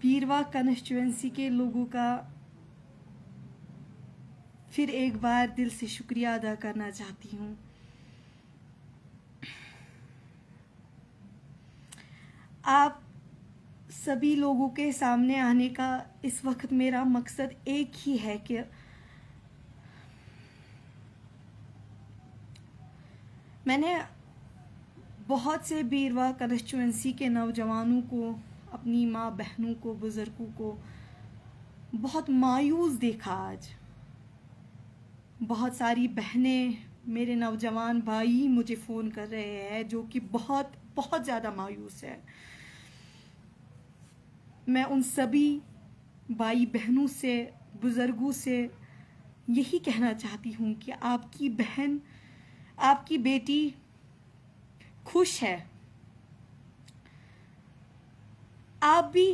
बीरवा constituency के लोगों का फिर एक बार दिल से शुक्रिया अदा करना चाहती हूँ। आप सभी लोगों के सामने आने का इस वक्त मेरा मकसद एक ही है कि मैंने बहुत से बीरवा कॉन्स्टिट्यूएंसी के नौजवानों को, अपनी माँ बहनों को, बुजुर्गों को बहुत मायूस देखा। आज बहुत सारी बहनें, मेरे नौजवान भाई मुझे फ़ोन कर रहे हैं जो कि बहुत बहुत ज़्यादा मायूस है। मैं उन सभी भाई बहनों से, बुजुर्गों से यही कहना चाहती हूँ कि आपकी बहन, आपकी बेटी खुश है। आप भी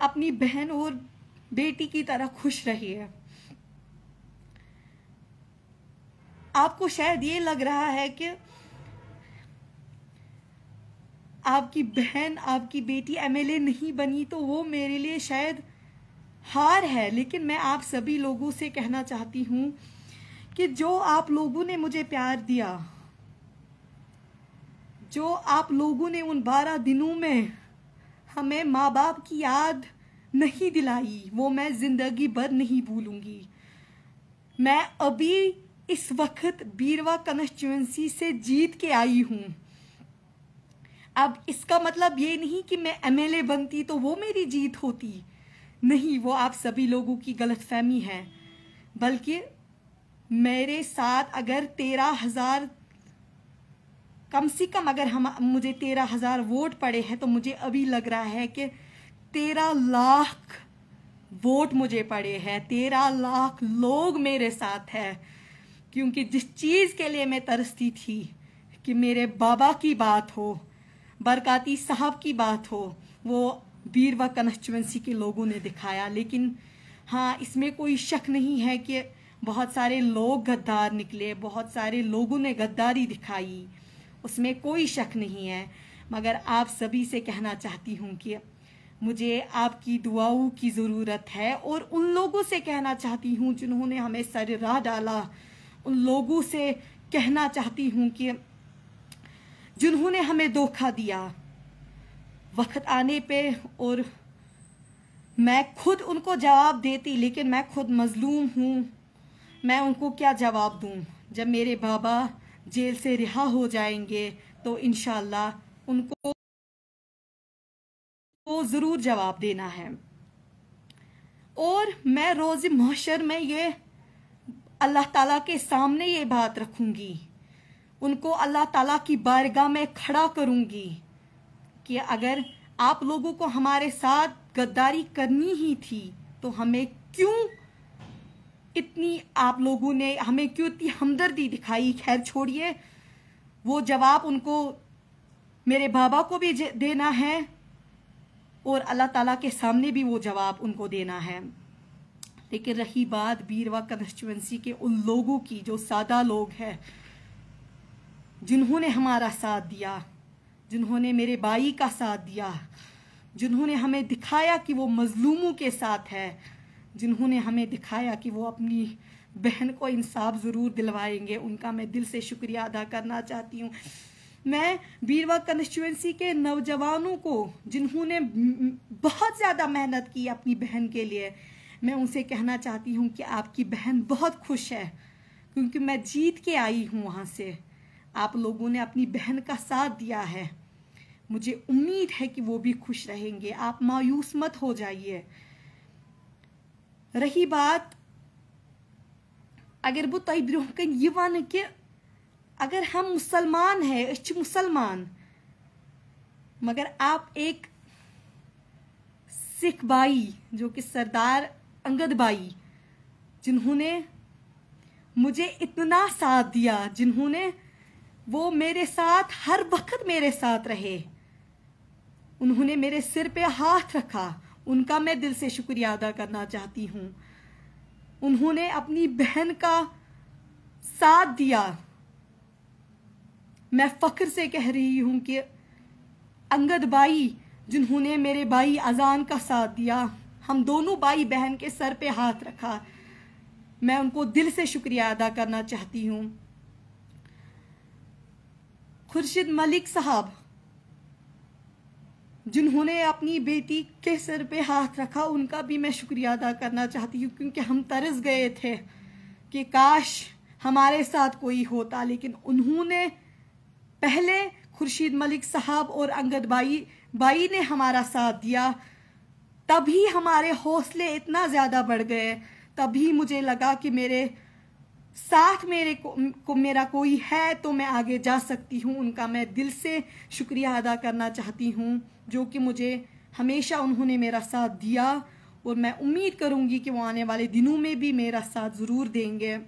अपनी बहन और बेटी की तरह खुश रहिए। आपको शायद ये लग रहा है कि आपकी बहन, आपकी बेटी एमएलए नहीं बनी तो वो मेरे लिए शायद हार है, लेकिन मैं आप सभी लोगों से कहना चाहती हूँ कि जो आप लोगों ने मुझे प्यार दिया, जो आप लोगों ने उन 12 दिनों में हमें माँ बाप की याद नहीं दिलाई, वो मैं जिंदगी भर नहीं भूलूंगी। मैं अभी इस वक्त बीरवा कॉन्स्टिट्यूएंसी से जीत के आई हूँ। अब इसका मतलब ये नहीं कि मैं एमएलए बनती तो वो मेरी जीत होती, नहीं, वो आप सभी लोगों की गलतफहमी है। बल्कि मेरे साथ अगर 13,000, कम से कम अगर मुझे 13,000 वोट पड़े हैं तो मुझे अभी लग रहा है कि 13 लाख वोट मुझे पड़े हैं। 13 लाख लोग मेरे साथ हैं, क्योंकि जिस चीज़ के लिए मैं तरसती थी कि मेरे बाबा की बात हो, बरकाती साहब की बात हो, वो बीरवा कॉन्स्टिट्यूएंसी के लोगों ने दिखाया। लेकिन हाँ, इसमें कोई शक नहीं है कि बहुत सारे लोग गद्दार निकले, बहुत सारे लोगों ने गद्दारी दिखाई, उसमें कोई शक नहीं है। मगर आप सभी से कहना चाहती हूँ कि मुझे आपकी दुआओं की ज़रूरत है, और उन लोगों से कहना चाहती हूँ जिन्होंने हमें सर राह डाला, उन लोगों से कहना चाहती हूँ कि जिन्होंने हमें धोखा दिया वक्त आने पे, और मैं खुद उनको जवाब देती, लेकिन मैं खुद मजलूम हूँ। मैं उनको क्या जवाब दूँ? जब मेरे बाबा जेल से रिहा हो जाएंगे तो इंशाल्लाह उनको तो ज़रूर जवाब देना है। और मैं रोज़ महशर में ये अल्लाह ताला के सामने ये बात रखूंगी, उनको अल्लाह ताला की बारगाह में खड़ा करूंगी कि अगर आप लोगों को हमारे साथ गद्दारी करनी ही थी तो हमें क्यों इतनी, आप लोगों ने हमें क्यों इतनी हमदर्दी दिखाई। खैर छोड़िए, वो जवाब उनको, मेरे बाबा को भी देना है और अल्लाह ताला के सामने भी वो जवाब उनको देना है। लेकिन रही बात बीरवा कॉन्स्टिट्यूएंसी के उन लोगों की जो सादा लोग हैं, जिन्होंने हमारा साथ दिया, जिन्होंने मेरे भाई का साथ दिया, जिन्होंने हमें दिखाया कि वो मजलूमों के साथ है, जिन्होंने हमें दिखाया कि वो अपनी बहन को इंसाफ ज़रूर दिलवाएंगे, उनका मैं दिल से शुक्रिया अदा करना चाहती हूँ। मैं बीरवा कॉन्स्टिट्यूएंसी के नौजवानों को, जिन्होंने बहुत ज़्यादा मेहनत की अपनी बहन के लिए, मैं उनसे कहना चाहती हूँ कि आपकी बहन बहुत खुश है, क्योंकि मैं जीत के आई हूँ वहाँ से। आप लोगों ने अपनी बहन का साथ दिया है, मुझे उम्मीद है कि वो भी खुश रहेंगे। आप मायूस मत हो जाइए। रही बात, अगर वो तय ब्रोह ये वन कि अगर हम मुसलमान हैं, अच्छे मुसलमान, मगर आप एक सिख भाई जो कि सरदार अंगद भाई, जिन्होंने मुझे इतना साथ दिया, जिन्होंने वो मेरे साथ हर वक्त मेरे साथ रहे, उन्होंने मेरे सिर पे हाथ रखा, उनका मैं दिल से शुक्रिया अदा करना चाहती हूँ। उन्होंने अपनी बहन का साथ दिया। मैं फख्र से कह रही हूँ कि अंगद भाई जिन्होंने मेरे भाई अजान का साथ दिया। हम दोनों भाई बहन के सर पे हाथ रखा। मैं उनको दिल से शुक्रिया अदा करना चाहती हूँ। खुर्शीद मलिक साहब, जिन्होंने अपनी बेटी के सर पे हाथ रखा, उनका भी मैं शुक्रिया अदा करना चाहती हूँ, क्योंकि हम तरस गए थे कि काश हमारे साथ कोई होता, लेकिन उन्होंने पहले खुर्शीद मलिक साहब और अंगद भाई ने हमारा साथ दिया। तभी हमारे हौसले इतना ज़्यादा बढ़ गए। तभी मुझे लगा कि मेरे साथ मेरा कोई है तो मैं आगे जा सकती हूँ। उनका मैं दिल से शुक्रिया अदा करना चाहती हूँ, जो कि मुझे हमेशा उन्होंने मेरा साथ दिया, और मैं उम्मीद करूँगी कि वो आने वाले दिनों में भी मेरा साथ ज़रूर देंगे।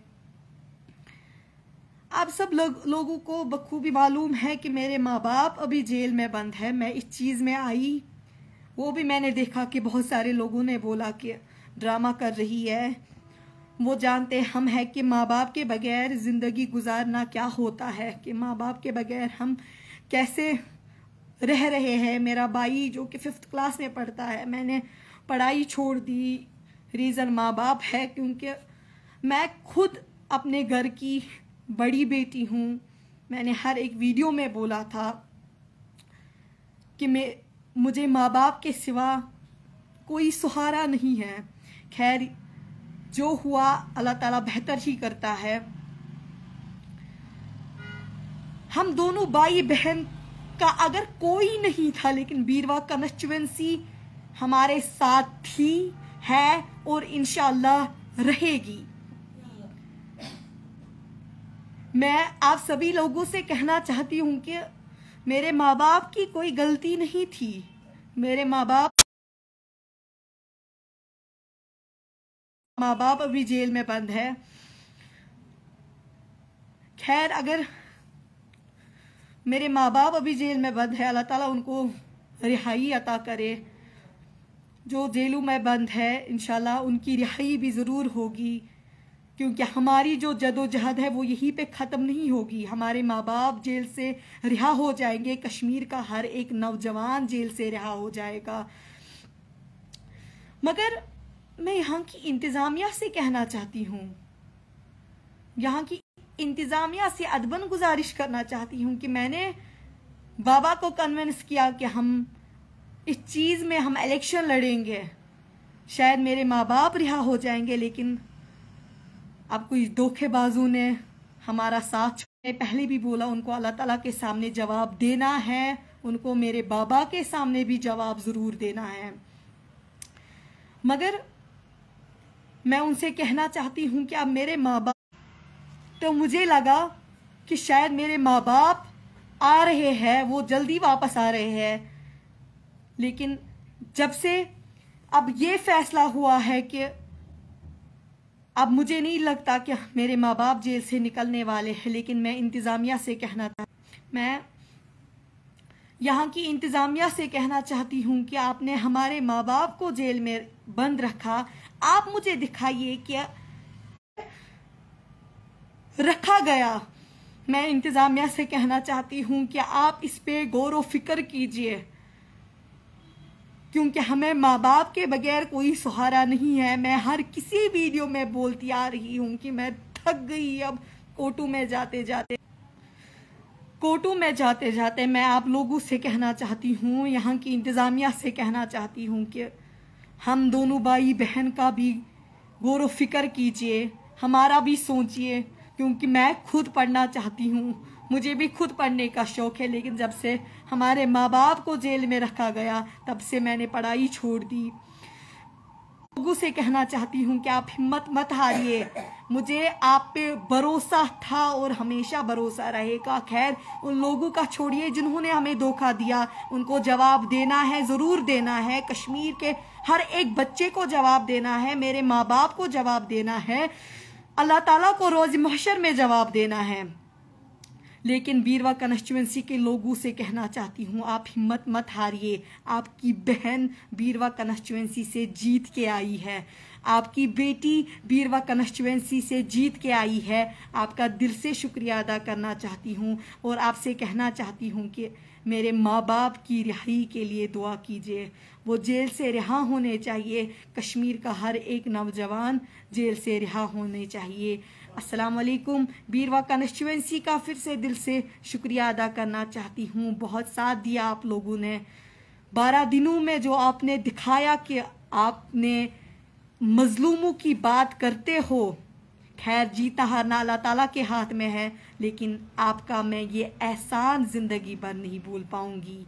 आप सब लोगों को बखूबी मालूम है कि मेरे माँ बाप अभी जेल में बंद है। मैं इस चीज़ में आई, वो भी मैंने देखा कि बहुत सारे लोगों ने बोला कि ड्रामा कर रही है। वो जानते हम हैं कि माँ बाप के बगैर ज़िंदगी गुजारना क्या होता है, कि माँ बाप के बगैर हम कैसे रह रहे हैं। मेरा भाई जो कि 5th क्लास में पढ़ता है, मैंने पढ़ाई छोड़ दी। रीज़न माँ बाप है, क्योंकि मैं खुद अपने घर की बड़ी बेटी हूँ। मैंने हर एक वीडियो में बोला था कि मुझे माँ बाप के सिवा कोई सहारा नहीं है। खैर, जो हुआ अल्लाह ताला बेहतर ही करता है। हम दोनों भाई बहन का अगर कोई नहीं था, लेकिन बीरवा कॉन्स्टिट्यूएंसी हमारे साथ थी, है और इंशाअल्लाह रहेगी। मैं आप सभी लोगों से कहना चाहती हूँ कि मेरे माँ बाप की कोई गलती नहीं थी। मेरे माँ बाप अभी जेल में बंद है। खैर, अगर मेरे माँ बाप अभी जेल में बंद है, अल्लाह ताला उनको रिहाई अता करे। जो जेलों में बंद है, इंशाल्लाह उनकी रिहाई भी ज़रूर होगी, क्योंकि हमारी जो जदोजहद है वो यहीं पे ख़त्म नहीं होगी। हमारे माँ बाप जेल से रिहा हो जाएंगे, कश्मीर का हर एक नौजवान जेल से रिहा हो जाएगा। मगर मैं यहाँ की इंतज़ामिया से कहना चाहती हूँ, यहाँ की इंतज़ामिया से अदबन गुजारिश करना चाहती हूँ कि मैंने बाबा को कन्विंस किया कि हम इस चीज़ में हम इलेक्शन लड़ेंगे, शायद मेरे माँ बाप रिहा हो जाएंगे, लेकिन अब कोई धोखेबाजों ने हमारा साथ छोड़े। पहले भी बोला, उनको अल्लाह ताला के सामने जवाब देना है, उनको मेरे बाबा के सामने भी जवाब ज़रूर देना है। मगर मैं उनसे कहना चाहती हूँ कि अब मेरे माँ बाप, तो मुझे लगा कि शायद मेरे माँ बाप आ रहे हैं, वो जल्दी वापस आ रहे हैं, लेकिन जब से अब ये फैसला हुआ है कि अब मुझे नहीं लगता कि मेरे माँ बाप जेल से निकलने वाले हैं। लेकिन मैं इंतज़ामिया से मैं यहाँ की इंतज़ामिया से कहना चाहती हूँ कि आपने हमारे माँ बाप को जेल में बंद रखा, आप मुझे दिखाइए कि रखा गया। मैं इंतज़ामिया से कहना चाहती हूँ कि आप इस पे गौर व फिक्र कीजिए, क्योंकि हमें माँ बाप के बगैर कोई सहारा नहीं है। मैं हर किसी वीडियो में बोलती आ रही हूँ कि मैं थक गई। अब कोर्टों में जाते जाते मैं आप लोगों से कहना चाहती हूँ, यहाँ की इंतज़ामिया से कहना चाहती हूँ कि हम दोनों भाई बहन का भी गौर व फिक्र कीजिए, हमारा भी सोचिए, क्योंकि मैं खुद पढ़ना चाहती हूँ, मुझे भी खुद पढ़ने का शौक़ है। लेकिन जब से हमारे माँ बाप को जेल में रखा गया, तब से मैंने पढ़ाई छोड़ दी। लोगों से कहना चाहती हूँ कि आप हिम्मत मत हारिए, मुझे आप पे भरोसा था और हमेशा भरोसा रहेगा। खैर, उन लोगों का छोड़िए जिन्होंने हमें धोखा दिया, उनको जवाब देना है, ज़रूर देना है। कश्मीर के हर एक बच्चे को जवाब देना है, मेरे माँ बाप को जवाब देना है, अल्लाह ताला को रोज़ महशर में जवाब देना है। लेकिन बीरवा कॉन्स्टिट्यूएंसी के लोगों से कहना चाहती हूँ, आप हिम्मत मत हारिए। आपकी बहन बीरवा कॉन्स्टिट्यूएंसी से जीत के आई है, आपकी बेटी बीरवा कॉन्स्टिट्यूएंसी से जीत के आई है। आपका दिल से शुक्रिया अदा करना चाहती हूँ और आपसे कहना चाहती हूँ कि मेरे माँ बाप की रिहाई के लिए दुआ कीजिए। वो जेल से रिहा होने चाहिए। कश्मीर का हर एक नौजवान जेल से रिहा होने चाहिए। अस्सलाम वालेकुम। बीरवा कॉन्स्टिट्यूएंसी का फिर से दिल से शुक्रिया अदा करना चाहती हूँ। बहुत साथ दिया आप लोगों ने। 12 दिनों में जो आपने दिखाया कि आपने मजलूमों की बात करते हो। खैर जीता हारना अल्लाह ताला के हाथ में है, लेकिन आपका मैं ये एहसान ज़िंदगी भर नहीं भूल पाऊंगी।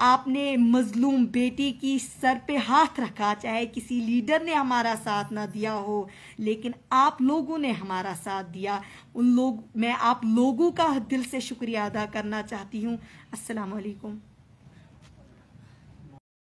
आपने मजलूम बेटी की सर पे हाथ रखा, चाहे किसी लीडर ने हमारा साथ ना दिया हो, लेकिन आप लोगों ने हमारा साथ दिया। मैं आप लोगों का दिल से शुक्रिया अदा करना चाहती हूँ। अस्सलाम वालेकुम।